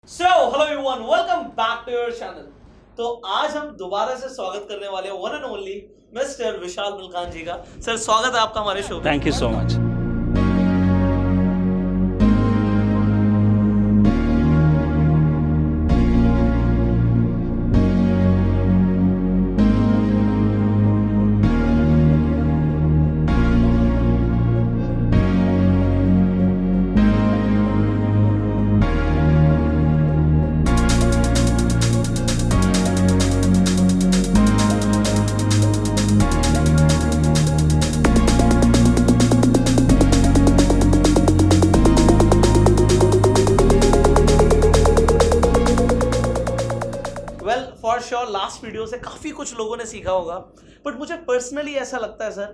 So hello everyone, welcome back to your channel. तो आज हम दोबारा से स्वागत करने वाले हैं one and only mister Vishal Mulkan ji का। सर, स्वागत है आपका हमारे शो पे। Thank you so much. For sure last video से काफी कुछ लोगों ने सीखा होगा, बट मुझे पर्सनली ऐसा लगता है सर,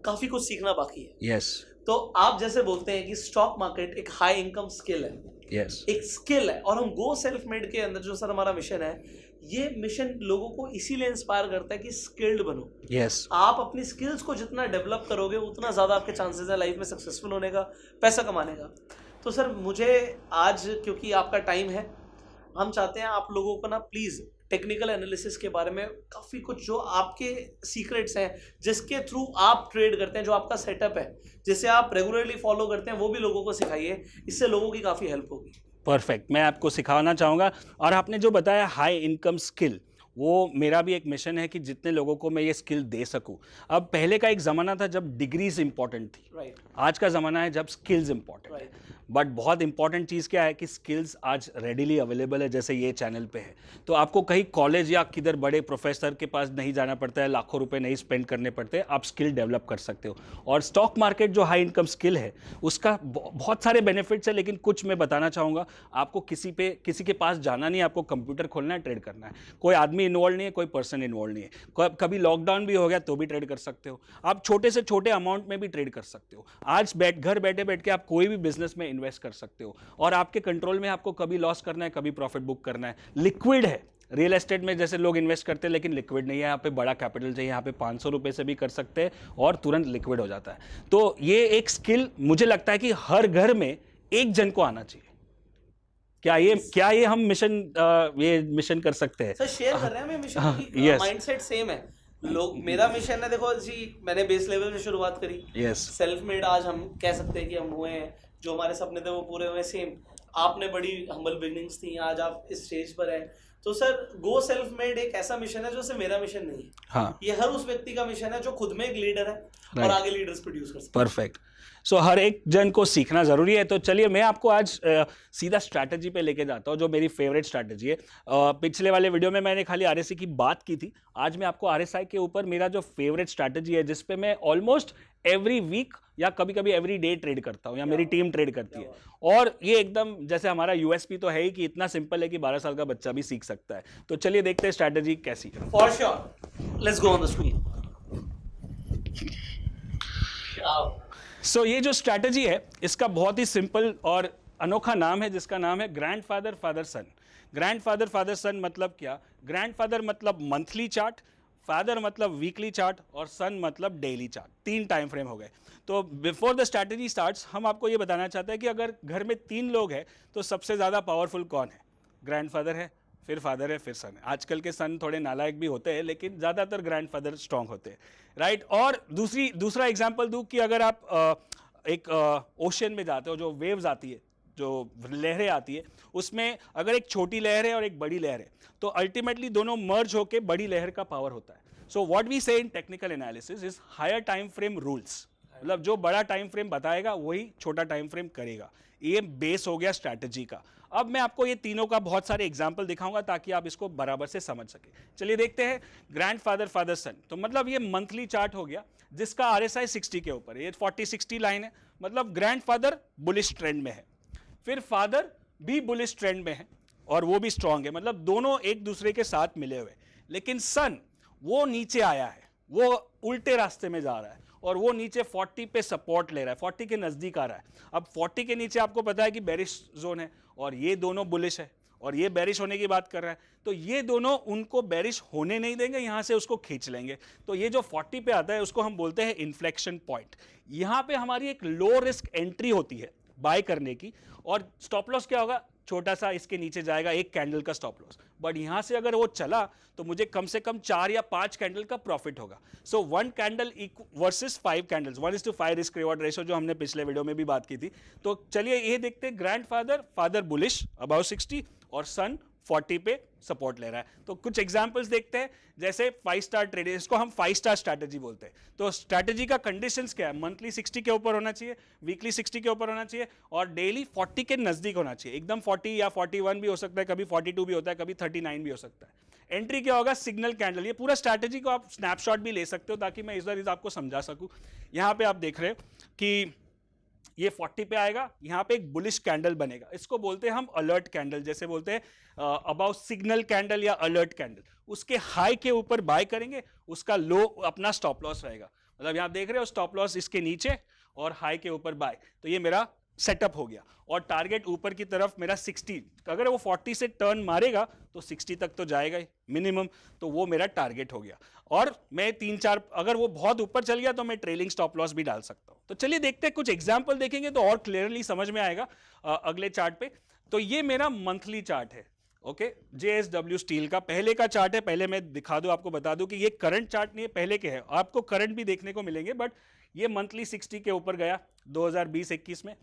काफी कुछ सीखना बाकी है। यस तो आप जैसे बोलते हैं कि स्टॉक मार्केट एक हाई इनकम स्किल है, यस एक स्किल है, और हम गो सेल्फ मेड के अंदर जो सर हमारा मिशन है, ये मिशन लोगों को इसीलिए इंस्पायर करता है कि स्किल्ड बनो। यस आप अपनी स्किल्स को जितना डेवलप करोगे उतना ज़्यादा आपके चांसेस है लाइफ में सक्सेसफुल होने का, पैसा कमाने का। तो सर मुझे आज, क्योंकि आपका टाइम है, हम चाहते हैं आप लोगों को ना प्लीज़ टेक्निकल एनालिसिस के बारे में काफ़ी कुछ जो आपके सीक्रेट्स हैं, जिसके थ्रू आप ट्रेड करते हैं, जो आपका सेटअप है, जिसे आप रेगुलरली फॉलो करते हैं, वो भी लोगों को सिखाइए। इससे लोगों की काफ़ी हेल्प होगी। परफेक्ट। मैं आपको सिखाना चाहूँगा। और आपने जो बताया हाई इनकम स्किल, वो मेरा भी एक मिशन है कि जितने लोगों को मैं ये स्किल दे सकूं। अब पहले का एक ज़माना था जब डिग्रीज इंपॉर्टेंट थी, राइट। आज का ज़माना है जब स्किल्स इंपॉर्टेंट है। बट बहुत इंपॉर्टेंट चीज़ क्या है कि स्किल्स आज रेडीली अवेलेबल है, जैसे ये चैनल पे है। तो आपको कहीं कॉलेज या किधर बड़े प्रोफेसर के पास नहीं जाना पड़ता है, लाखों रुपए नहीं स्पेंड करने पड़ते, आप स्किल डेवलप कर सकते हो। और स्टॉक मार्केट जो हाई इनकम स्किल है, उसका बहुत सारे बेनिफिट्स है, लेकिन कुछ मैं बताना चाहूँगा। आपको किसी के पास जाना नहीं है, आपको कंप्यूटर खोलना है, ट्रेड करना है। कोई आदमी इन्वॉल्व नहीं है, कोई पर्सन इन्वॉल्व नहीं है। कभी लॉकडाउन भी हो गया तो भी ट्रेड कर सकते हो। आप छोटे से छोटे अमाउंट में भी ट्रेड कर सकते हो। आज घर बैठे के आप कोई भी बिजनेस में इन्वेस्ट कर सकते हो, और आपके कंट्रोल में। आपको कभी लॉस करना है, कभी प्रॉफिट बुक करना है। लिक्विड है। रियल एस्टेट में जैसे लोग इन्वेस्ट करते हैं, लेकिन लिक्विड नहीं है। यहाँ पे बड़ा कैपिटल चाहिए। यहाँ पे 500 रुपए से भी कर सकते हैं और तुरंत लिक्विड हो जाता है। तो ये एक स्किल मुझे लगता है कि हर घर में एक जन को आना चाहिए। क्या ये हम मिशन कर सकते हैं? सर शेयर कर रहे हैं, मैं मिशन की माइंडसेट सेम है। लोग, मेरा मिशन है, देखो जी, मैंने बेस लेवल से शुरुआत करी। यस सेल्फ मेड आज हम कह सकते हैं कि हम हुए हैं। जो हमारे सपने थे वो पूरे हुए। सेम आपने बड़ी हम्बल बिगनिंग्स थी, आज आप इस स्टेज पर हैं। तो सर गो सेल्फ मेड एक ऐसा मिशन है जो सिर्फ मेरा मिशन नहीं है। हाँ, ये हर उस व्यक्ति का मिशन है जो खुद में एक लीडर है और आगे लीडर्स प्रोड्यूस कर सकते हैं। परफेक्ट। सो हर एक जन को सीखना जरूरी है। तो चलिए मैं आपको आज सीधा स्ट्रैटेजी पे लेके जाता हूँ, जो मेरी फेवरेट स्ट्रैटेजी है। पिछले वाले वीडियो में मैंने खाली आरएससी की बात की थी। आज मैं आपको आरएसआई के ऊपर मेरा जो फेवरेट स्ट्रैटेजी है, जिसपे मैं ऑलमोस्ट एवरी वीक या कभी कभी एवरी डे ट्रेड करता हूँ, या मेरी टीम ट्रेड करती है। और ये एकदम जैसे हमारा यूएसपी तो है ही कि इतना सिंपल है कि 12 साल का बच्चा भी सीख सकता है। तो चलिए देखते हैं स्ट्रैटेजी कैसी है। For sure, let's go on the screen. So ये जो स्ट्रैटेजी है, इसका बहुत ही सिंपल और अनोखा नाम है, जिसका नाम है ग्रैंडफादर फादर सन। ग्रैंडफादर फादर सन मतलब क्या? ग्रैंडफादर मतलब मंथली चार्ट, फादर मतलब वीकली चार्ट, और सन मतलब डेली चार्ट। 3 टाइम फ्रेम हो गए। तो बिफोर द स्ट्रैटेजी स्टार्ट्स, हम आपको ये बताना चाहते हैं कि अगर घर में 3 लोग हैं तो सबसे ज़्यादा पावरफुल कौन है? ग्रैंडफादर है, फिर फादर है, फिर सन है। आजकल के सन थोड़े नालायक भी होते हैं, लेकिन ज़्यादातर ग्रैंडफादर स्ट्रांग होते हैं, राइट। और दूसरा एग्जांपल दूं कि अगर आप एक ओशन में जाते हो, जो वेव्स आती है, जो लहरें आती है, उसमें अगर एक छोटी लहर है और एक बड़ी लहर है, तो अल्टीमेटली दोनों मर्ज होकर बड़ी लहर का पावर होता है। सो what we say in technical analysis is higher time frame rules. मतलब जो बड़ा टाइम फ्रेम बताएगा वही छोटा टाइम फ्रेम करेगा। ये बेस हो गया स्ट्रैटेजी का। अब मैं आपको ये तीनों का बहुत सारे एग्जाम्पल दिखाऊंगा ताकि आप इसको बराबर से समझ सके। चलिए देखते हैं। ग्रैंडफादर फादर सन, तो मतलब ये मंथली चार्ट हो गया, जिसका आरएसआई 60 के ऊपर है। ये 40-60 लाइन है, मतलब ग्रैंडफादर बुलिश ट्रेंड में है। फिर फादर भी बुलिश ट्रेंड में है और वो भी स्ट्रांग है, मतलब दोनों एक दूसरे के साथ मिले हुए। लेकिन सन वो नीचे आया है, वो उल्टे रास्ते में जा रहा है, और वो नीचे 40 पे सपोर्ट ले रहा है, 40 के नजदीक आ रहा है। अब 40 के नीचे आपको पता है कि बेरिश जोन है, और ये दोनों बुलिश है, और ये बेरिश होने की बात कर रहा है। तो ये दोनों उनको बेरिश होने नहीं देंगे, यहां से उसको खींच लेंगे। तो ये जो 40 पे आता है उसको हम बोलते हैं इन्फ्लेक्शन पॉइंट। यहां पे हमारी एक लो रिस्क एंट्री होती है, बाय करने की, और स्टॉप लॉस क्या होगा, छोटा सा इसके नीचे जाएगा, एक कैंडल का स्टॉप लॉस, बट यहां से अगर वो चला तो मुझे कम से कम 4 या 5 कैंडल का प्रॉफिट होगा। सो 1 candle versus 5 candles, 1:5 risk reward ratio, जो हमने पिछले वीडियो में भी बात की थी। तो चलिए ये देखते हैं, ग्रैंडफादर, फादर बुलिश अबाउट 60 और सन 40 पे सपोर्ट ले रहा है। तो कुछ एग्जांपल्स देखते हैं, जैसे 5 स्टार ट्रेड, इसको हम 5 स्टार स्ट्रैटेजी बोलते हैं। तो स्ट्रैटेजी का कंडीशंस क्या है, मंथली 60 के ऊपर होना चाहिए, वीकली 60 के ऊपर होना चाहिए, और डेली 40 के नजदीक होना चाहिए, एकदम 40 या 41 भी हो सकता है, कभी 42 भी होता है, कभी 39 भी हो सकता है। एंट्री क्या होगा, सिग्नल कैंडल। ये पूरा स्ट्रैटेजी को आप स्नैपशॉट भी ले सकते हो ताकि मैं इस आपको समझा सकूं। यहां पे आप देख रहे हो कि ये 40 पे आएगा, यहाँ पे एक बुलिश कैंडल बनेगा, इसको बोलते हैं हम अलर्ट कैंडल, जैसे बोलते हैं अबाउट सिग्नल कैंडल या अलर्ट कैंडल। उसके हाई के ऊपर बाय करेंगे, उसका लो अपना स्टॉप लॉस रहेगा। मतलब यहाँ देख रहे हो स्टॉप लॉस इसके नीचे और हाई के ऊपर बाय, तो ये मेरा सेटअप हो गया। और टारगेट ऊपर की तरफ मेरा 60, अगर वो 40 से टर्न मारेगा तो 60 तक तो जाएगा ही मिनिमम, तो वो मेरा टारगेट हो गया। और मैं 3-4, अगर वो बहुत ऊपर चल गया तो मैं ट्रेलिंग स्टॉप लॉस भी डाल सकता हूं। तो चलिए देखते हैं, कुछ एग्जांपल देखेंगे तो और क्लियरली समझ में आएगा अगले चार्ट पे। तो ये मेरा मंथली चार्ट है, ओके, JSW स्टील का पहले का चार्ट है। पहले मैं दिखा दूं, आपको बता दूं कि ये करंट चार्ट नहीं है, पहले के है, आपको करंट भी देखने को मिलेंगे, बट ये मंथली 60 के ऊपर गया 2020-21 में,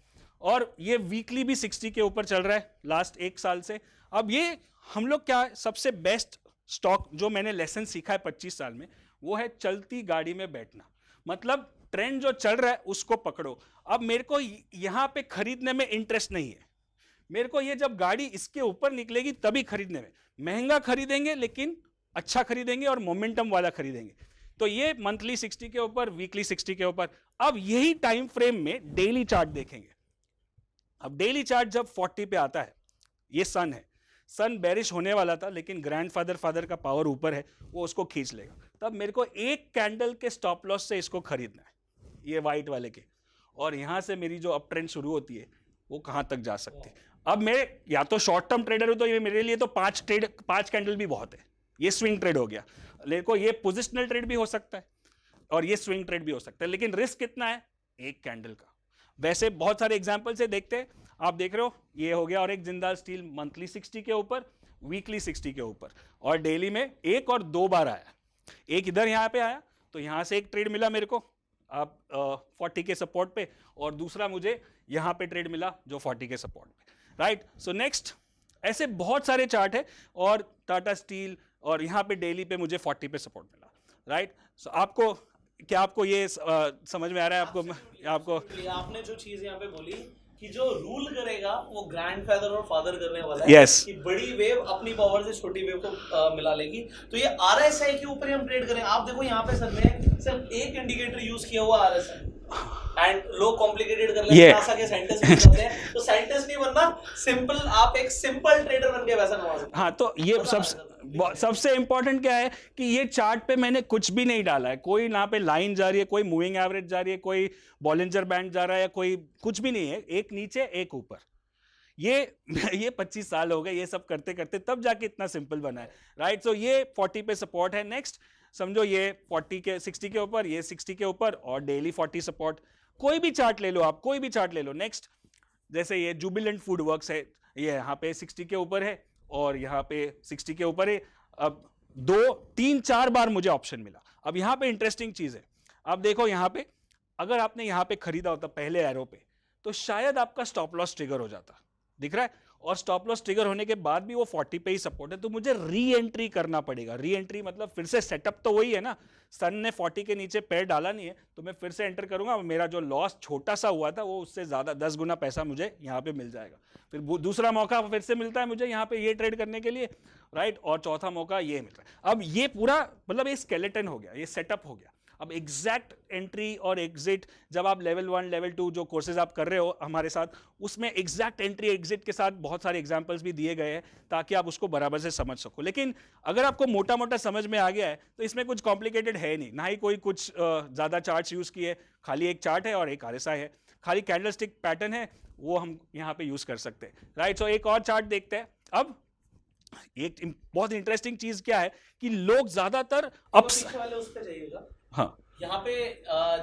और ये वीकली भी 60 के ऊपर चल रहा है लास्ट 1 साल से। अब ये हम लोग क्या, सबसे बेस्ट स्टॉक जो मैंने लेसन सीखा है 25 साल में, वो है चलती गाड़ी में बैठना। मतलब ट्रेंड जो चल रहा है उसको पकड़ो। अब मेरे को यहां पे खरीदने में इंटरेस्ट नहीं है, मेरे को ये जब गाड़ी इसके ऊपर निकलेगी तभी खरीदने में, महंगा खरीदेंगे लेकिन अच्छा खरीदेंगे और मोमेंटम वाला खरीदेंगे। तो ये मंथली 60 के ऊपर, वीकली 60 के ऊपर। अब यही टाइम फ्रेम में डेली चार्ट देखेंगे। अब डेली चार्ट जब 40 पे आता है, ये सन है, सन बेरिश होने वाला था लेकिन ग्रैंडफादर फादर का पावर ऊपर है, वो उसको खींच लेगा। तब मेरे को एक कैंडल के स्टॉप लॉस से इसको खरीदना है, ये वाइट वाले के, और यहां से मेरी जो अप ट्रेंड शुरू होती है वो कहां तक जा सकती है। अब मैं या तो शॉर्ट टर्म ट्रेडर हूं, तो ये मेरे लिए तो 5 कैंडल भी बहुत है, ये स्विंग ट्रेड हो गया। लेकिन ये पोजिशनल ट्रेड भी हो सकता है और ये स्विंग ट्रेड भी हो सकता है, लेकिन रिस्क कितना है, एक कैंडल का। वैसे बहुत सारे एग्जांपल से देखते हैं, आप देख रहे हो ये हो गया, और एक जिंदाल स्टील मंथली 60 के ऊपर, वीकली 60 के ऊपर, और डेली में 1 और 2 बार आया। एक इधर यहाँ पे आया तो यहाँ से एक ट्रेड मिला मेरे को आप 40 के सपोर्ट पे, और दूसरा मुझे यहाँ पे ट्रेड मिला जो 40 के सपोर्ट पे, राइट। सो नेक्स्ट, ऐसे बहुत सारे चार्ट है, और टाटा स्टील, और यहाँ पे डेली पे मुझे 40 पे सपोर्ट मिला, राइट। सो आपको क्या, आपको ये समझ में आ रहा है? आपको आपने जो चीज यहाँ पे बोली कि जो रूल करेगा वो ग्रैंडफादर और फादर करने वाला है, yes. कि बड़ी वेव अपनी पावर से छोटी वेव को मिला लेगी। तो ये RSI के ऊपर हम ट्रेड करें। आप देखो यहाँ पे सर ने सिर्फ एक इंडिकेटर यूज किया हुआ RSI, एंड लोग कॉम्प्लिकेटेड कर लेते हैं, नासा के साइंटिस्ट भी करते हैं। तो साइंटिस्ट नहीं बनना, सिंपल, आप एक सिंपल ट्रेडर बन के पैसा कमा सकते हैं। हाँ, तो ये सबसे इंपॉर्टेंट क्या है कि ये चार्ट पे मैंने कुछ भी नहीं डाला है, कोई यहाँ पे लाइन जा रही है, कोई मूविंग एवरेज जा रही है, कोई बॉलिंजर बैंड जा रहा है, कोई कुछ भी नहीं है, एक नीचे एक ऊपर। ये 25 साल हो गए ये सब करते करते, तब जाके इतना सिंपल बना है, राइट। सो ये 40 पे सपोर्ट है। नेक्स्ट समझो ये 40 के 60 के ऊपर, ये 60 के ऊपर, और डेली 40 सपोर्ट। कोई भी चार्ट ले लो आप, कोई भी चार्ट ले लो। नेक्स्ट, जैसे ये जुबिलेंट फूड वर्क्स है, ये यहाँ पे 60 के ऊपर है और यहाँ पे 60 के ऊपर है। अब 2-3-4 बार मुझे ऑप्शन मिला। अब यहाँ पे इंटरेस्टिंग चीज है, आप देखो यहाँ पे, अगर आपने यहाँ पे खरीदा होता पहले एरो पे, तो शायद आपका स्टॉप लॉस ट्रिगर हो जाता, दिख रहा है। और स्टॉप लॉस ट्रिगर होने के बाद भी वो 40 पे ही सपोर्ट है, तो मुझे री एंट्री करना पड़ेगा। री एंट्री मतलब फिर से सेटअप तो वही है ना, सन ने 40 के नीचे पैर डाला नहीं है, तो मैं फिर से एंटर करूंगा, मेरा जो लॉस छोटा सा हुआ था वो उससे ज्यादा 10 गुना पैसा मुझे यहाँ पे मिल जाएगा। फिर दूसरा मौका फिर से मिलता है मुझे यहाँ पे ये ट्रेड करने के लिए, राइट। और चौथा मौका ये मिल रहा है। अब ये पूरा मतलब ये स्केलेटन हो गया, ये सेटअप हो गया। अब एग्जैक्ट एंट्री और एग्जिट, जब आप लेवल 1 लेवल 2 जो कोर्सेज आप कर रहे हो हमारे साथ, उसमें एग्जैक्ट एंट्री एग्जिट के साथ बहुत सारे एग्जांपल्स भी दिए गए हैं ताकि आप उसको बराबर से समझ सको। लेकिन अगर आपको मोटा मोटा समझ में आ गया है तो इसमें कुछ कॉम्प्लिकेटेड है नहीं, ना ही कोई कुछ ज़्यादा चार्ट्स यूज़ किए, खाली एक चार्ट है और एक RSI है, खाली कैंडलस्टिक पैटर्न है, वो हम यहाँ पे यूज़ कर सकते हैं, राइट। सो एक और चार्ट देखते हैं। अब एक बहुत इंटरेस्टिंग चीज़ क्या है कि लोग ज़्यादातर वाले उस पे जाइएगा, हाँ यहाँ पे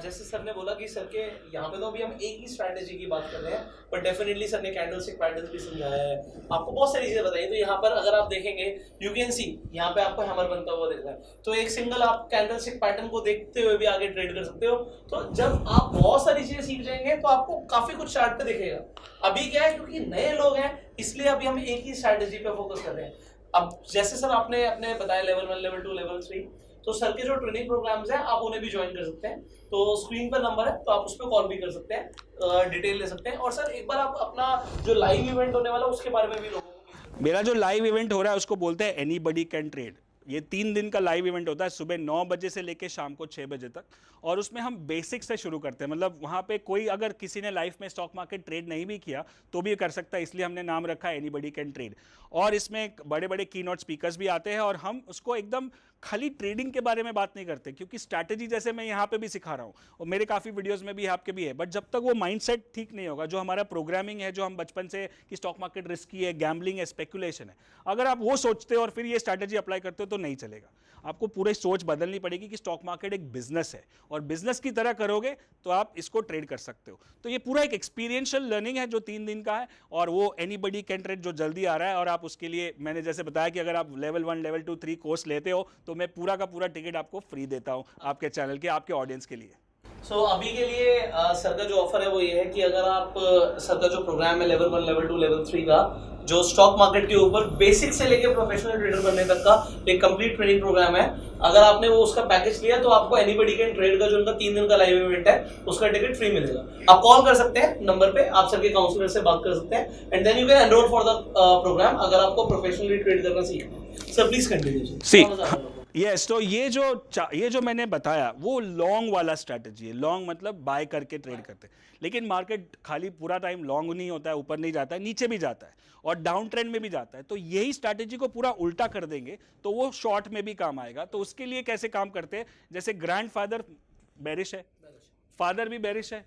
जैसे सर ने बोला कि सर के यहाँ पे तो अभी हम एक ही स्ट्रैटेजी की बात कर रहे हैं, पर डेफिनेटली सर ने कैंडलस्टिक पैटर्न्स भी समझाया है, आपको बहुत सारी चीजें बताई। तो यहाँ पर अगर आप देखेंगे यू कैन सी यहाँ पे आपको हैमर बनता हुआ दिख रहा है, तो एक सिंगल आप कैंडलस्टिक पैटर्न को देखते हुए भी आगे ट्रेड कर सकते हो। तो जब आप बहुत सारी चीजें सीख जाएंगे तो आपको काफी कुछ चार्ट पे दिखेगा। अभी क्या है, क्योंकि नए लोग हैं इसलिए अभी हम एक ही स्ट्रैटेजी पे फोकस कर रहे हैं। अब जैसे सर आपने अपने बताया लेवल 1, लेवल 2, लेवल 3, तो सर के जो ट्रेनिंग प्रोग्राम्स हैं आप उन्हें भी ज्वाइन कर सकते हैं। तो स्क्रीन पर नंबर है, तो आप उस पर कॉल भी कर सकते हैं, डिटेल ले सकते हैं। और सर एक बार आप अपना जो लाइव इवेंट होने वाला है उसके बारे में भी लोगों को। मेरा जो लाइव इवेंट हो रहा है उसको बोलते हैं एनीबडी कैन ट्रेड। ये 3 दिन का लाइव इवेंट होता है, सुबह 9 बजे से लेके शाम को 6 बजे तक। और उसमें हम बेसिक से शुरू करते हैं, मतलब वहाँ पे कोई अगर किसी ने लाइफ में स्टॉक मार्केट ट्रेड नहीं भी किया तो भी कर सकता है, इसलिए हमने नाम रखा है एनीबडी कैन ट्रेड। और इसमें बड़े बड़े कीनोट स्पीकर्स भी आते हैं और हम उसको एकदम खाली ट्रेडिंग के बारे में बात नहीं करते, क्योंकि स्ट्रैटेजी जैसे मैं यहाँ पे भी सिखा रहा हूँ और मेरे काफ़ी वीडियोस में भी आपके भी है, बट जब तक वो माइंडसेट ठीक नहीं होगा, जो हमारा प्रोग्रामिंग है, जो हम बचपन से कि स्टॉक मार्केट रिस्की है, गैम्बलिंग है, स्पेकुलेशन है, अगर आप वो सोचते हो और फिर ये स्ट्रैटेजी अप्लाई करते हो तो नहीं चलेगा। आपको पूरी सोच बदलनी पड़ेगी कि स्टॉक मार्केट एक बिजनेस है और बिजनेस की तरह करोगे तो आप इसको ट्रेड कर सकते हो। तो ये पूरा एक एक्सपीरियंशियल लर्निंग है जो 3 दिन का है, और वो एनीबडी कैन ट्रेड जो जल्दी आ रहा है। और आप उसके लिए मैंने जैसे बताया कि अगर आप लेवल 1, लेवल 2, 3 कोर्स लेते हो तो मैं पूरा का पूरा टिकट आपको फ्री देता हूं आपके चैनल के, आपके ऑडियंस के लिए। सो अभी के लिए सर का जो ऑफर है वो ये है कि अगर आप सर का जो प्रोग्राम है लेवल 1, लेवल 2, लेवल 3 का, जो स्टॉक मार्केट के ऊपर बेसिक से लेकर प्रोफेशनल ट्रेडर बनने तक का एक कंप्लीट ट्रेनिंग प्रोग्राम है, अगर आपने वो उसका पैकेज लिया तो आपको एनीबडी कैन ट्रेड का जो उनका 3 दिन का लाइव इवेंट है उसका टिकट फ्री मिलेगा। आप कॉल कर सकते हैं नंबर पे, आप सर के काउंसलर से बात कर सकते हैं, and then you can enroll for the programme अगर आपको प्रोफेशनली ट्रेड करना सीखना है। Sir please continue. See yes, तो ये जो मैंने बताया वो लॉन्ग वाला स्ट्रैटेजी है। लॉन्ग मतलब बाय करके ट्रेड करते हैं, लेकिन मार्केट खाली पूरा टाइम लॉन्ग नहीं होता है, ऊपर नहीं जाता है, नीचे भी जाता है और डाउन ट्रेंड में भी जाता है। तो यही स्ट्रैटेजी को पूरा उल्टा कर देंगे तो वो शॉर्ट में भी काम आएगा। तो उसके लिए कैसे काम करते हैं, जैसे ग्रैंडफादर बेरिश है, फादर भी बेरिश है,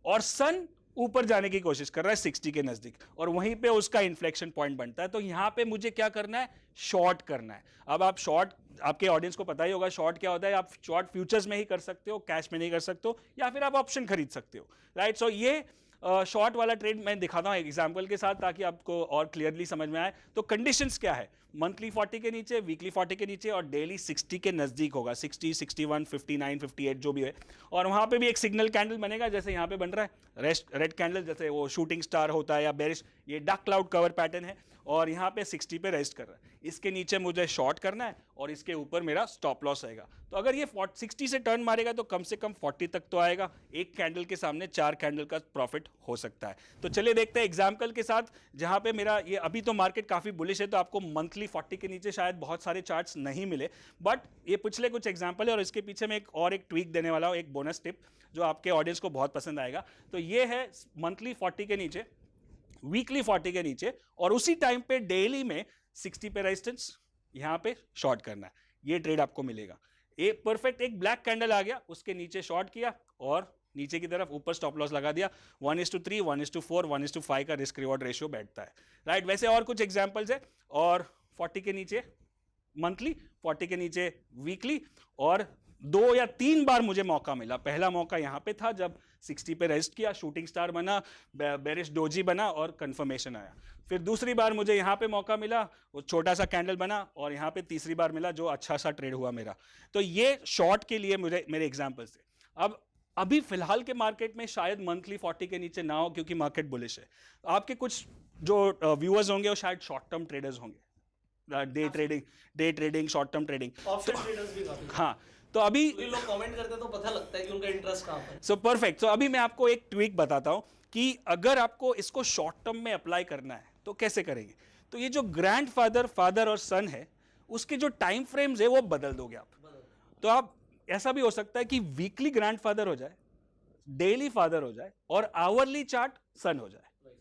और सन ऊपर जाने की कोशिश कर रहा है 60 के नजदीक, और वहीं पे उसका इन्फ्लेक्शन पॉइंट बनता है। तो यहां पे मुझे क्या करना है, शॉर्ट करना है। अब आप शॉर्ट, आपके ऑडियंस को पता ही होगा शॉर्ट क्या होता है। आप शॉर्ट फ्यूचर्स में ही कर सकते हो, कैश में नहीं कर सकते हो, या फिर आप ऑप्शन खरीद सकते हो, राइट। सो ये शॉर्ट वाला ट्रेड मैं दिखाता हूं एक एग्जांपल के साथ ताकि आपको और क्लियरली समझ में आए। तो कंडीशंस क्या है, मंथली 40 के नीचे, वीकली 40 के नीचे और डेली 60 के नजदीक होगा, 60, 61, 59, 58 जो भी है। और वहां पे भी एक सिग्नल कैंडल बनेगा जैसे यहाँ पे बन रहा है, रेड कैंडल, जैसे वो शूटिंग स्टार होता है या बेरिश, ये डार्क क्लाउड कवर पैटर्न है, और यहाँ पे 60 पे रेस्ट कर रहा है। इसके नीचे मुझे शॉर्ट करना है और इसके ऊपर मेरा स्टॉप लॉस आएगा। तो अगर ये 60 से टर्न मारेगा तो कम से कम 40 तक तो आएगा। एक कैंडल के सामने 4 कैंडल का प्रॉफिट हो सकता है। तो चलिए देखते हैं एग्जाम्पल के साथ, जहां पे मेरा ये अभी तो मार्केट काफी बुलिश है तो आपको मंथली 40 के नीचे शायद बहुत सारे चार्ट्स नहीं मिले, बट ये पिछले कुछ एग्जाम्पल है और इसके पीछे में एक ट्वीक देने वाला हूं, एक बोनस टिप जो आपके ऑडियंस को बहुत पसंद आएगा। तो ये है मंथली 40 के नीचे, वीकली 40 के नीचे, और उसी टाइम पे डेली में 60 पे रेजिस्टेंस, यहां पे शॉर्ट करना है। ये ट्रेड आपको मिलेगा। एक परफेक्ट एक ब्लैक कैंडल आ गया, उसके नीचे शॉर्ट किया और नीचे की तरफ ऊपर स्टॉप लॉस लगा दिया। 1:3, 1:4, 1:5 का रिस्क रिवॉर्ड रेशियो बैठता है, राइट। वैसे और कुछ एग्जांपल्स है, और 40 के नीचे मंथली, 40 के नीचे वीकली, और 2 या 3 बार मुझे मौका मिला। पहला मौका यहाँ पे था जब 60 पे रेस्ट किया, शूटिंग स्टार बना, बेरिश डोजी बना और कंफर्मेशन आया। फिर दूसरी बार मुझे यहाँ पे मौका मिला, वो छोटा सा कैंडल बना, और यहाँ पे तीसरी बार मिला जो अच्छा सा ट्रेड हुआ मेरा। तो ये शॉर्ट के लिए मेरे एग्जाम्पल्स थे। अब अभी फिलहाल के मार्केट में शायद मंथली 40 के नीचे ना हो क्योंकि मार्केट बुलिश है। आपके कुछ जो व्यूअर्स होंगे वो शायद शॉर्ट टर्म ट्रेडर्स होंगे, day trading, short term trading, option traders भी काफी। हाँ, तो अभी लोग कमेंट करते हैं तो पता लगता है कि उनका इंटरेस्ट कहाँ पर है। So perfect. तो अभी मैं आपको एक ट्विक बताता हूं कि अगर आपको इसको शॉर्ट टर्म में अप्लाई करना है तो कैसे करेंगे। तो ये जो ग्रैंडफादर, फादर और सन है, उसके जो टाइम फ्रेम्स है वो बदल दोगे आप। तो आप, ऐसा भी हो सकता है कि वीकली ग्रैंडफादर हो जाए, डेली फादर हो जाए, और आवरली चार्ट सन हो जाए।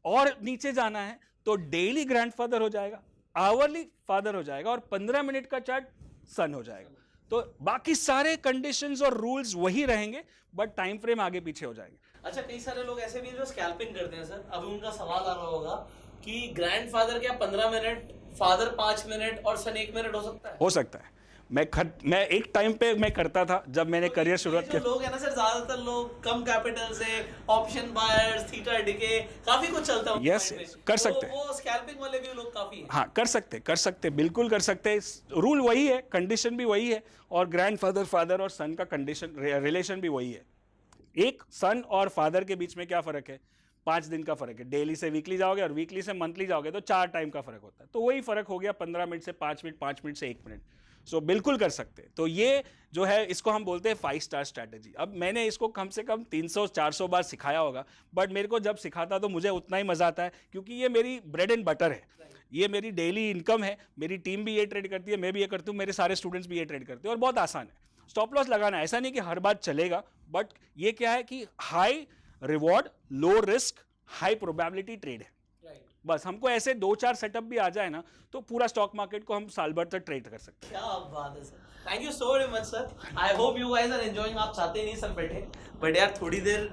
और नीचे जाना है तो डेली ग्रैंडफादर हो जाएगा, आवरली फादर हो जाएगा, और 15 मिनट का चार्ट सन हो जाएगा। तो बाकी सारे कंडीशंस और रूल्स वही रहेंगे, बट टाइम फ्रेम आगे पीछे हो जाएंगे। अच्छा, कई सारे लोग ऐसे भी जो स्कैल्पिंग करते हैं सर, अभी उनका सवाल आ रहा होगा कि ग्रैंडफादर क्या 15 मिनट, फादर 5 मिनट और सन 1 मिनट हो सकता है? हो सकता है। मैं एक टाइम पे मैं करता था जब मैंने करियर शुरुआत जो किया। लोग है ना सर, ज्यादातर लोग कम कैपिटल से ऑप्शन बायर्स, थीटा डिके, काफी कुछ चलता है उनके Yes, mind yes, में। कर तो सकते हैं। वो स्कैल्पिंग वाले भी लोग काफी हैं। हाँ, कर सकते, बिल्कुल कर सकते हैं। रूल वही है, कंडीशन भी वही है, और ग्रैंडफादर फादर और सन का कंडीशन रिलेशन भी वही है। एक सन और फादर के बीच में क्या फर्क है? 5 दिन का फर्क है। डेली से वीकली जाओगे और वीकली से मंथली जाओगे तो 4 टाइम का फर्क होता है। तो वही फर्क हो गया 15 मिनट से 5 मिनट, 5 मिनट से 1 मिनट। सो बिल्कुल कर सकते हैं। तो ये जो है, इसको हम बोलते हैं 5 स्टार स्ट्रैटेजी। अब मैंने इसको कम से कम 300-400 बार सिखाया होगा, बट मेरे को जब सिखाता तो मुझे उतना ही मजा आता है, क्योंकि ये मेरी ब्रेड एंड बटर है, ये मेरी डेली इनकम है। मेरी टीम भी ये ट्रेड करती है, मैं भी ये करती हूँ, मेरे सारे स्टूडेंट्स भी ये ट्रेड करते हैं, और बहुत आसान है। स्टॉप लॉस लगाना ऐसा नहीं कि हर बात चलेगा, बट ये क्या है कि high reward, low risk, high probability trade है। बस हमको ऐसे 2-4 सेटअप भी आ जाए ना, तो पूरा स्टॉक मार्केट को हम साल भर तक ट्रेड कर सकते हैं। क्या बात है sir, thank you so very much sir. I hope you guys are enjoying. आप चाहते ही नहीं सब बैठे, बट यार थोड़ी देर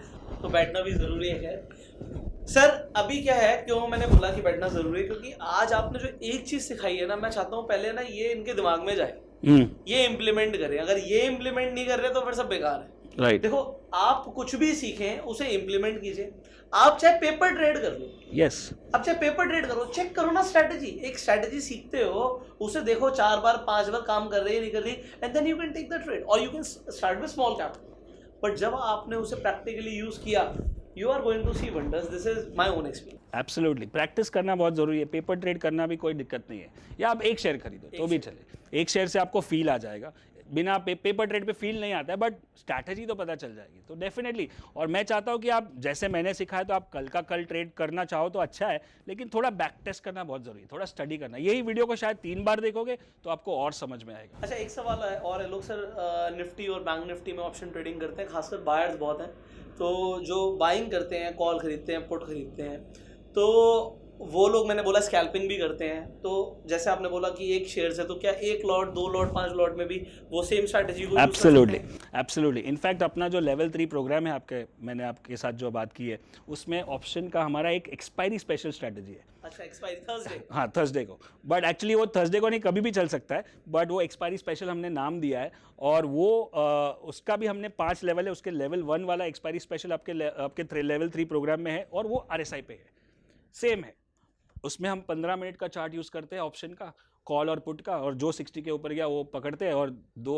तो बैठना भी जरूरी है। खैर सर, अभी क्या है, क्यों मैंने बोला कि बैठना जरूरी है, क्योंकि आज आपने जो एक चीज सिखाई है ना, मैं चाहता हूँ पहले ना ये इनके दिमाग में जाए, ये इम्प्लीमेंट करें। अगर ये इम्प्लीमेंट नहीं कर रहे तो फिर सब बेकार है। राइट। देखो, आप कुछ भी सीखें उसे इम्प्लीमेंट कीजिए। आप चाहे पेपर ट्रेड कर लो, यस, अब चाहे पेपर ट्रेड करो, चेक करो ना स्ट्रैटेजी। एक स्ट्रैटेजी सीखते हो, उसे देखो 4 बार 5 बार काम कर रही है नहीं कर रही, and then you can take the trade, और you can start with small capital. But जब आपने उसे प्रैक्टिकली यूज किया, you are going to see wonders. This is my own experience. Absolutely, practice करना बहुत जरूरी है। पेपर ट्रेड करना भी कोई दिक्कत नहीं है, या आप एक शेयर खरीदो तो भी चले। एक शेयर से आपको फील आ जाएगा, बिना पेपर ट्रेड पे फील नहीं आता है, बट स्ट्रैटेजी तो पता चल जाएगी। तो डेफिनेटली, और मैं चाहता हूँ कि आप जैसे मैंने सिखाया, तो आप कल का कल ट्रेड करना चाहो तो अच्छा है, लेकिन थोड़ा बैक टेस्ट करना बहुत जरूरी है, थोड़ा स्टडी करना। यही वीडियो को शायद 3 बार देखोगे तो आपको और समझ में आएगा। अच्छा, एक सवाल है और है, लोग सर निफ्टी और बैंक निफ्टी में ऑप्शन ट्रेडिंग करते हैं, खासकर बायर्स बहुत हैं। तो जो बाइंग करते हैं, कॉल खरीदते हैं, पुट खरीदते हैं, तो वो लोग, मैंने बोला स्कैल्पिंग भी करते हैं। तो जैसे आपने बोला कि एक शेयर से, तो क्या 1 लॉट, 2 लॉट, 5 लॉट में भी वो सेम स्ट्रैटेजी को एब्सोल्युटली, एब्सोल्युटली। इनफैक्ट अपना जो लेवल 3 प्रोग्राम है आपके, मैंने आपके साथ जो बात की है, उसमें ऑप्शन का हमारा एक एक्सपायरी स्पेशल स्ट्रैटेजी है। अच्छा, एक्सपायरी थर्सडे? हाँ, थर्सडे को, बट एक्चुअली वो थर्सडे को नहीं, कभी भी चल सकता है, बट वो एक्सपायरी स्पेशल हमने नाम दिया है। और वो उसका भी हमने 5 लेवल है। उसके लेवल 1 वाला एक्सपायरी स्पेशल आपके लेवल 3 प्रोग्राम में है, और वो RSI पे है, सेम है। उसमें हम 15 मिनट का चार्ट यूज करते हैं ऑप्शन का, कॉल और पुट का, और जो 60 के ऊपर गया वो पकड़ते हैं। और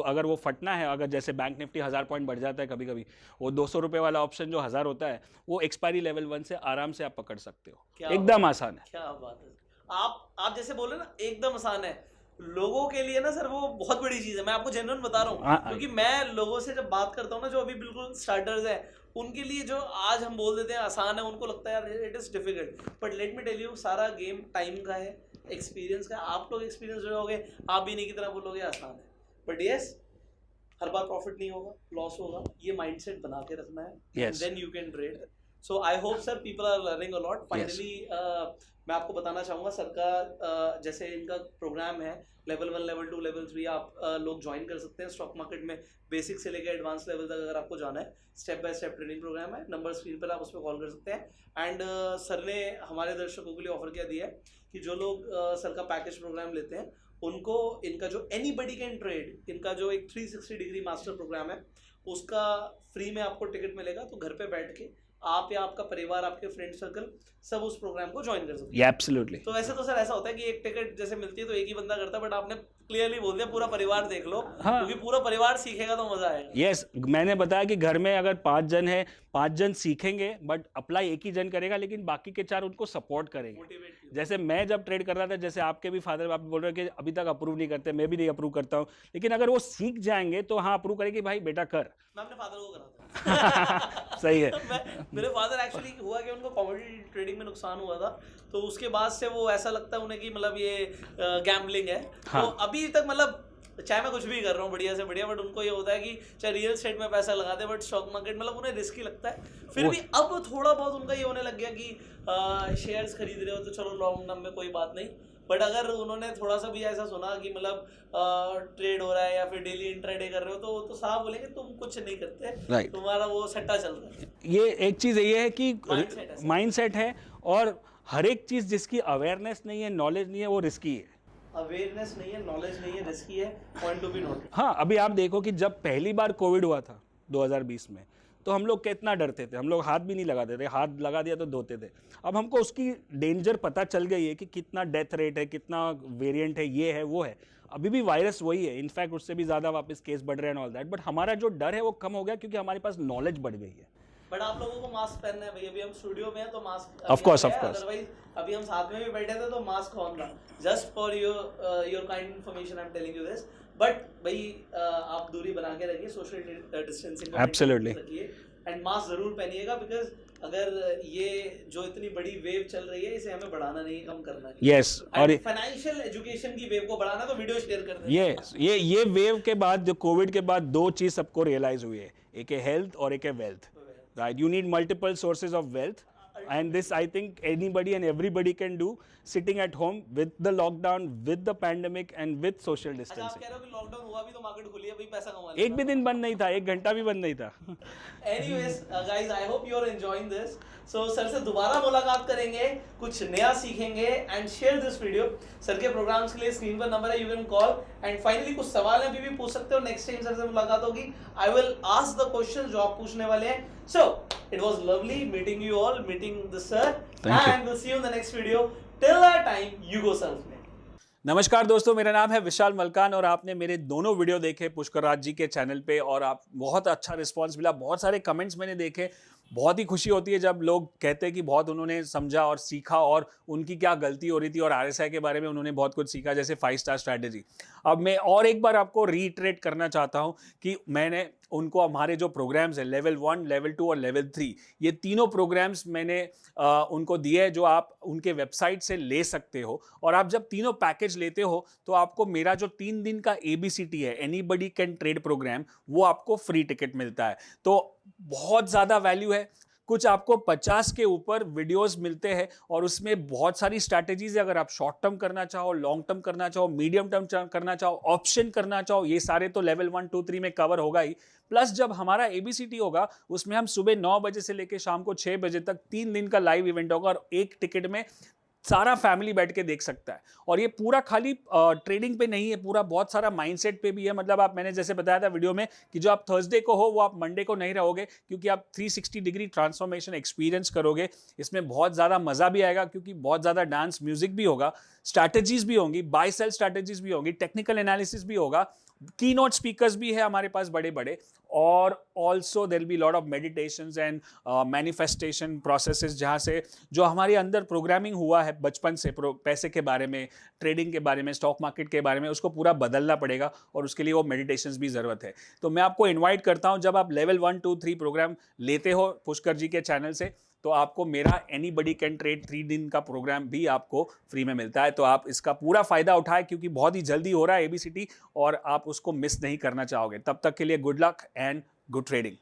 अगर वो फटना है, अगर जैसे बैंक निफ्टी 1000 पॉइंट बढ़ जाता है कभी कभी, वो 200 रुपये वाला ऑप्शन जो 1000 होता है, वो एक्सपायरी लेवल 1 से आराम से आप पकड़ सकते हो। एकदम आसान है। क्या बात है। आप जैसे बोले ना एकदम आसान है, लोगों के लिए ना सर वो बहुत बड़ी चीज है। मैं आपको जेन्युइन बता रहा हूँ, क्योंकि मैं लोगों से जब बात करता हूँ ना, जो अभी बिल्कुल स्टार्टर्स हैं, उनके लिए जो आज हम बोल देते हैं आसान है, उनको लगता है यार it is difficult. But let me tell you, सारा गेम टाइम का है, एक्सपीरियंस का। आप लोग एक्सपीरियंस हो जाओगे, आप भी नहीं की तरह बोलोगे आसान है, but yes, her bar profit नहीं होगा, लॉस होगा, ये माइंडसेट बना के रखना है, then you can trade. So I hope sir people are learning a lot. Finally मैं आपको बताना चाहूँगा, सर का जैसे इनका प्रोग्राम है, लेवल 1, लेवल 2, लेवल 3 आप लोग ज्वाइन कर सकते हैं स्टॉक मार्केट में। बेसिक से लेकर एडवांस लेवल तक अगर आपको जाना है, step by step training programme है। नंबर स्क्रीन पर आप उस पर कॉल कर सकते हैं। एंड सर ने हमारे दर्शकों के लिए ऑफर क्या दिया है कि जो लोग सर का पैकेज प्रोग्राम लेते हैं, उनको इनका जो एनीबडी कैन ट्रेड, इनका जो एक 360 डिग्री मास्टर प्रोग्राम है, उसका फ्री में आपको टिकट मिलेगा। तो घर पे बैठ के आप या आपका परिवार, आपके फ्रेंड सर्कल, सब उस प्रोग्राम को ज्वाइन कर सकते हैं। एब्सोल्युटली। तो वैसे तो सर ऐसा होता है कि एक टिकट जैसे मिलती है तो एक ही बंदा करता है, बट आपने क्लियरली बोल दिया पूरा परिवार देख लो। हाँ। क्योंकि पूरा परिवार सीखेगा तो मजा आएगा। यस, मैंने बताया कि घर में अगर 5 जन है, 5 जन सीखेंगे, बट अप्लाई एक ही जन करेगा, लेकिन बाकी के 4 उनको सपोर्ट करेंगे। जैसे मैं जब ट्रेड कर रहा था, जैसे आपके भी फादर, आप बोल रहे हैं कि अभी तक अप्रूव नहीं करते, मैं भी नहीं अप्रूव करता हूँ, लेकिन अगर वो सीख जाएंगे तो हाँ अप्रूव करेंगे, भाई बेटा कर। मैं अपने फादर को कराता सही है। मेरे फादर एक्चुअली हुआ कि उनको कमोडिटी ट्रेडिंग में नुकसान हुआ था, तो उसके बाद से वो ऐसा लगता है उन्हें कि मतलब ये गैम्बलिंग है। हाँ। तो अभी तक मतलब चाहे मैं कुछ भी कर रहा हूँ बढ़िया से बढ़िया, बट उनको ये होता है कि चाहे रियल एस्टेट में पैसा लगा दे, बट स्टॉक मार्केट मतलब उन्हें रिस्की लगता है। फिर भी अब थोड़ा बहुत उनका ये होने लग गया कि शेयर्स खरीद रहे हो तो चलो लॉन्ग टर्म में कोई बात नहीं, बट अगर उन्होंने थोड़ा सा भी ऐसा सुना कि मतलब ट्रेड हो रहा है या फिर डेली इंट्राडे कर रहे हो, तो साहब बोलेंगे तुम कुछ नहीं करते, तुम्हारा वो सट्टा चल रहा है। ये एक चीज़ ये है कि माइंडसेट है, और हर एक चीज़ जिसकी अवेयरनेस नहीं है, नॉलेज नहीं है, वो रिस्की है। अवेयरनेस नहीं है, नॉलेज नहीं है, रिस्की है, पॉइंट टू बी नोटेड। हाँ, अभी आप देखो कि जब पहली बार कोविड हुआ था 2020 में, तो हम लोग कितना डरते थे, हम लोग हाथ भी नहीं लगाते थे, हाथ लगा दिया तो धोते थे। अब हमको उसकी डेंजर पता चल गई है कि कितना डेथ रेट है, कितना वेरिएंट है, ये है वो है। अभी भी वायरस वही है, इनफैक्ट उससे भी ज़्यादा वापस केस बढ़ रहे हैं ऑल दैट, बट हमारा जो डर है वो कम हो गया क्योंकि हमारे पास नॉलेज बढ़ गई है। बट आप लोगों को मास्क पहनना है भाई, अभी हम स्टूडियो में हैं तो mask Of course, of course. Otherwise अभी हम साथ में भी बैठे थे तो मास्क ऑन था। Just for your kind information I am telling you this. But भाई आप दूरी बना के रखिए, सोशल डिस्टेंसिंग Absolutely. रखिए एंड मास्क जरूर पहनिएगा, बिकॉज अगर ये जो इतनी बड़ी वेव चल रही है इसे हमें बढ़ाना नहीं, कम करना है। यस, और फाइनेंशियल एजुकेशन की वेव को बढ़ाना है तो वीडियो शेयर कर दें। यस, ये वेव के बाद, जो कोविड के बाद, दो चीज सबको रियलाइज हुई है, एक है हेल्थ और एक है wealth. Right, you need multiple sources of wealth, and this I think anybody and everybody can do sitting at home with the lockdown, with the pandemic and with social अच्छा, आप distancing. कह रहे हो कि lockdown हुआ भी तो market खुली है भाई, पैसा कमा एक भी दिन बंद नहीं था, एक घंटा भी बंद नहीं था। Anyways, guys, I hope you are enjoying this. So sir से दोबारा मुलाकात करेंगे, कुछ नया सीखेंगे and share this video. Sir के प्रोग्राम्स के लिए स्क्रीन पर नंबर है, you can call. And finally कुछ सवाल अभी भी पूछ सकते हो, नेक्स्ट टाइम सर से मुलाकात होगी I will ask the question जो आप पूछने वाले हैं। So it was lovely meeting you all, meeting the sir, and will see you in the next video. Till that time you go self में। नमस्कार दोस्तों, मेरा नाम है विशाल मलकान और आपने मेरे दोनों वीडियो देखे पुष्कर राज जी के चैनल पे और आप बहुत अच्छा रिस्पांस मिला, बहुत सारे कमेंट्स मैंने देखे। बहुत ही खुशी होती है जब लोग कहते हैं कि बहुत उन्होंने समझा और सीखा और उनकी क्या गलती हो रही थी और आरएसआई के बारे में उन्होंने बहुत कुछ सीखा, जैसे 5 स्टार स्ट्रैटेजी। अब मैं और एक बार आपको रीइटरेट करना चाहता हूं कि मैंने उनको हमारे जो प्रोग्राम्स हैं लेवल 1, लेवल 2 और लेवल 3, ये तीनों प्रोग्राम्स मैंने उनको दिए हैं जो आप उनके वेबसाइट से ले सकते हो। और आप जब तीनों पैकेज लेते हो तो आपको मेरा जो 3 दिन का ABCT है, एनीबडी कैन ट्रेड प्रोग्राम, वो आपको फ्री टिकट मिलता है। तो बहुत ज़्यादा वैल्यू है। कुछ आपको 50 के ऊपर वीडियोस मिलते हैं और उसमें बहुत सारी स्ट्रैटेजीज है। अगर आप शॉर्ट टर्म करना चाहो, लॉन्ग टर्म करना चाहो, मीडियम टर्म करना चाहो, ऑप्शन करना चाहो, ये सारे तो लेवल 1, 2, 3 में कवर होगा ही। प्लस जब हमारा ABCT होगा उसमें हम सुबह 9 बजे से लेकर शाम को 6 बजे तक 3 दिन का लाइव इवेंट होगा और एक टिकट में सारा फैमिली बैठ के देख सकता है। और ये पूरा खाली ट्रेडिंग पे नहीं है, पूरा बहुत सारा माइंडसेट पे भी है। मतलब आप, मैंने जैसे बताया था वीडियो में कि जो आप थर्सडे को हो वो आप मंडे को नहीं रहोगे, क्योंकि आप 360 डिग्री ट्रांसफॉर्मेशन एक्सपीरियंस करोगे। इसमें बहुत ज़्यादा मज़ा भी आएगा क्योंकि बहुत ज़्यादा डांस म्यूजिक भी होगा, स्ट्रैटेजीज भी होंगी, बाय सेल स्ट्रैटेजीज भी होंगी, टेक्निकल एनालिसिस भी होगा, की नोट स्पीकर्स भी है हमारे पास बड़े बड़े, और also there will be lot of meditations and manifestation processes, जहाँ से जो हमारे अंदर प्रोग्रामिंग हुआ है बचपन से पैसे के बारे में, ट्रेडिंग के बारे में, स्टॉक मार्केट के बारे में, उसको पूरा बदलना पड़ेगा और उसके लिए वो मेडिटेशंस भी ज़रूरत है। तो मैं आपको इन्वाइट करता हूँ, जब आप लेवल 1, 2, 3 प्रोग्राम लेते हो पुष्कर जी के चैनल से, तो आपको मेरा एनीबडी कैन ट्रेड 3 दिन का प्रोग्राम भी आपको फ्री में मिलता है। तो आप इसका पूरा फायदा उठाएं क्योंकि बहुत ही जल्दी हो रहा है ABCT और आप उसको मिस नहीं करना चाहोगे। तब तक के लिए good luck and good trading.